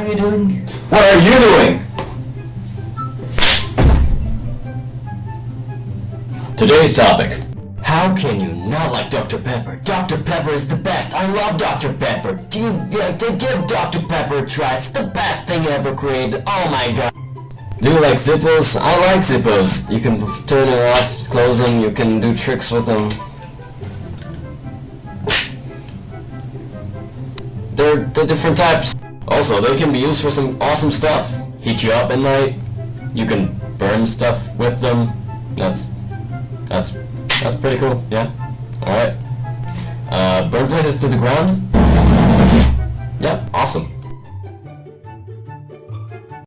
you doing? What are you doing? Today's topic. How can you not like Dr. Pepper? Dr. Pepper is the best. I love Dr. Pepper. Give Dr. Pepper a try. It's the best thing ever created. Oh my god. Do you like Zippos? I like Zippos. You can turn it off, close them, you can do tricks with them. They're different types. Also, they can be used for some awesome stuff. Heat you up at night. You can burn stuff with them. That's pretty cool, yeah. Alright. Burn places to the ground? Yeah, awesome.